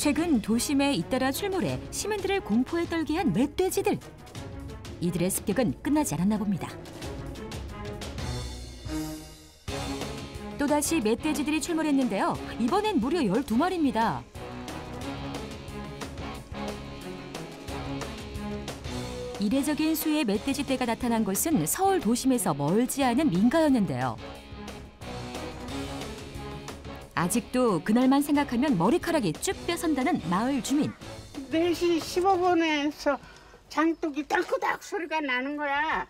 최근 도심에 잇따라 출몰해 시민들을 공포에 떨게 한 멧돼지들. 이들의 습격은 끝나지 않았나 봅니다. 또다시 멧돼지들이 출몰했는데요. 이번엔 무려 12마리입니다. 이례적인 수의 멧돼지 떼가 나타난 곳은 서울 도심에서 멀지 않은 민가였는데요. 아직도 그날만 생각하면 머리카락이 쭉 뼈선다는 마을 주민. 4시 15분에서 장독이 땅끄닥 소리가 나는 거야.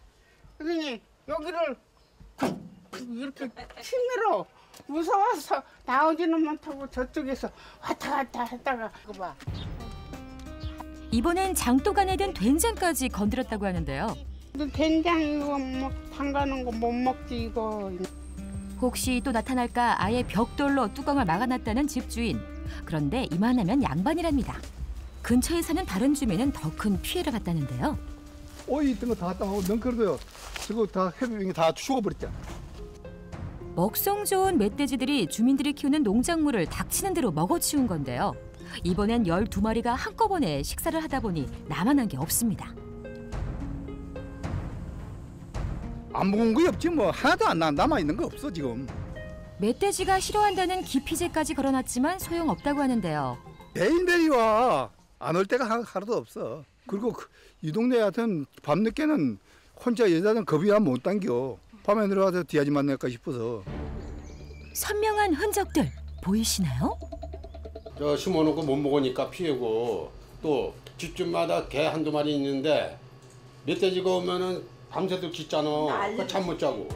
그러더니 여기를 이렇게 힘으로 무서워서 나오지는 못하고 저쪽에서 왔다 갔다 했다가 그거 봐. 이번엔 장독 안에 든 된장까지 건드렸다고 하는데요. 된장 이거 뭐 담가놓은 거 못 먹지 이거. 혹시 또 나타날까 아예 벽돌로 뚜껑을 막아놨다는 집주인. 그런데 이만하면 양반이랍니다. 근처에 사는 다른 주민은 더 큰 피해를 봤다는데요. 오이 있던 거 다 갖다 놓고 넝커로도요. 저거 다 해비병이 다 죽어버렸잖아. 먹성 좋은 멧돼지들이 주민들이 키우는 농작물을 닥치는 대로 먹어치운 건데요. 이번엔 12마리가 한꺼번에 식사를 하다 보니 남아난 게 없습니다. 안 먹은 거 없지 뭐. 하나도 안 남아있는 거 없어 지금. 멧돼지가 싫어한다는 기피제까지 걸어놨지만 소용없다고 하는데요. 매일매일 와. 안 올 때가 하나도 없어. 그리고 이 동네 하여튼 밤늦게는 혼자 여자는 겁이 못 당겨. 밤에 들어가서 뒤하지 만날까 싶어서. 선명한 흔적들 보이시나요? 저 심어놓고 못 먹으니까 피해고, 또 집집마다 개 한두 마리 있는데 멧돼지가 오면은 밤새도록 짖잖아. 잠 못 자고.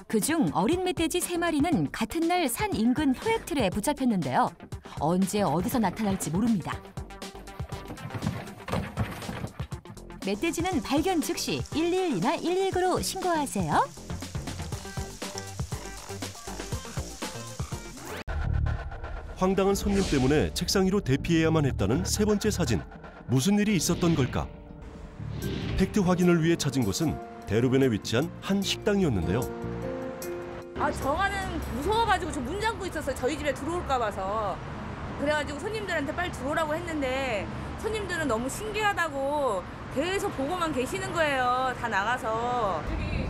그중 어린 멧돼지 3마리는 같은 날 산 인근 포획틀에 붙잡혔는데요. 언제 어디서 나타날지 모릅니다. 멧돼지는 발견 즉시 112나 119로 신고하세요. 황당한 손님 때문에 책상 위로 대피해야만 했다는 세 번째 사진. 무슨 일이 있었던 걸까? 팩트 확인을 위해 찾은 곳은 대로변에 위치한 한 식당이었는데요. 정아는 무서워가지고 저 문 잠고 있었어요. 저희 집에 들어올까 봐서. 그래가지고 손님들한테 빨리 들어오라고 했는데 손님들은 너무 신기하다고 계속 보고만 계시는 거예요. 다 나가서. 여기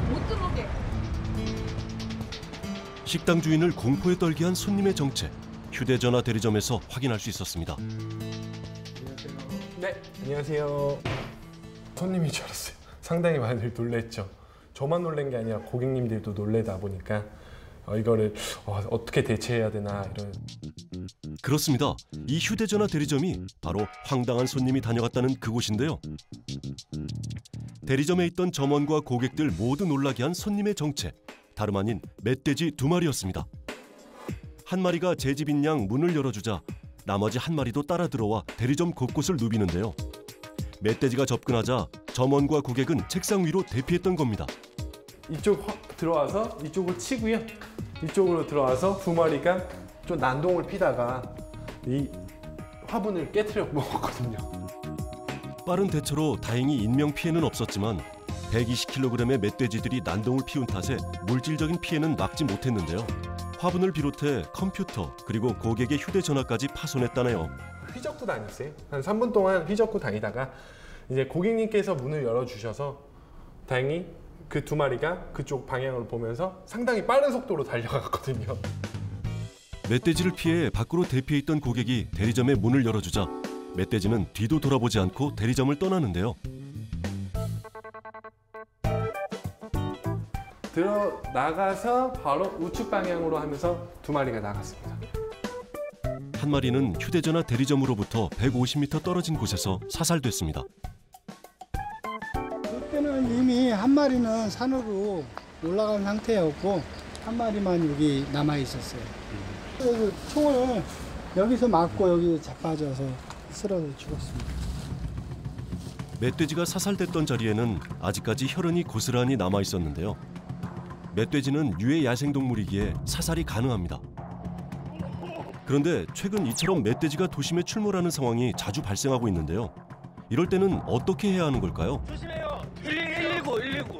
못 들어오게. 식당 주인을 공포에 떨게 한 손님의 정체. 휴대전화 대리점에서 확인할 수 있었습니다. 네, 안녕하세요. 손님인 줄 알았어요. 상당히 많이 놀랬죠. 저만 놀란 게 아니라 고객님들도 놀래다 보니까 이거를 어떻게 대처해야 되나 이런. 그렇습니다. 이 휴대전화 대리점이 바로 황당한 손님이 다녀갔다는 그곳인데요. 대리점에 있던 점원과 고객들 모두 놀라게 한 손님의 정체. 다름 아닌 멧돼지 2마리였습니다. 한 마리가 제 집인 양 문을 열어주자 나머지 한 마리도 따라 들어와 대리점 곳곳을 누비는데요. 멧돼지가 접근하자 점원과 고객은 책상 위로 대피했던 겁니다. 이쪽 들어와서 이쪽을 치고요. 이쪽으로 들어와서 2마리가 좀 난동을 피다가 이 화분을 깨트려 먹었거든요. 빠른 대처로 다행히 인명 피해는 없었지만 120kg의 멧돼지들이 난동을 피운 탓에 물질적인 피해는 막지 못했는데요. 화분을 비롯해 컴퓨터 그리고 고객의 휴대전화까지 파손했다네요. 휘젓고 다녔어요. 한 3분 동안 휘젓고 다니다가 이제 고객님께서 문을 열어주셔서 다행히 그 2마리가 그쪽 방향을 보면서 상당히 빠른 속도로 달려갔거든요. 멧돼지를 피해 밖으로 대피해 있던 고객이 대리점의 문을 열어주자 멧돼지는 뒤도 돌아보지 않고 대리점을 떠나는데요. 들어 나가서 바로 우측 방향으로 하면서 2마리가 나갔습니다. 한 마리는 휴대전화 대리점으로부터 150m 떨어진 곳에서 사살됐습니다. 그때는 이미 한 마리는 산으로 올라간 상태였고 한 마리만 여기 남아 있었어요. 그래서 총을 여기서 맞고 여기 자빠져서 쓰러져 죽었습니다. 멧돼지가 사살됐던 자리에는 아직까지 혈흔이 고스란히 남아 있었는데요. 멧돼지는 유해 야생동물이기에 사살이 가능합니다. 그런데 최근 이처럼 멧돼지가 도심에 출몰하는 상황이 자주 발생하고 있는데요. 이럴 때는 어떻게 해야 하는 걸까요? 조심해요. 119.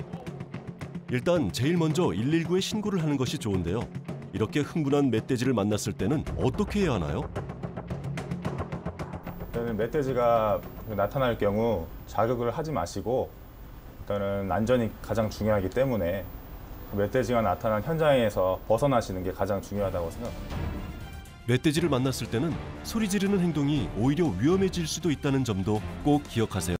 일단 제일 먼저 119에 신고를 하는 것이 좋은데요. 이렇게 흥분한 멧돼지를 만났을 때는 어떻게 해야 하나요? 일단은 멧돼지가 나타날 경우 자극을 하지 마시고 일단은 안전이 가장 중요하기 때문에 멧돼지가 나타난 현장에서 벗어나시는 게 가장 중요하다고 생각합니다. 멧돼지를 만났을 때는 소리 지르는 행동이 오히려 위험해질 수도 있다는 점도 꼭 기억하세요.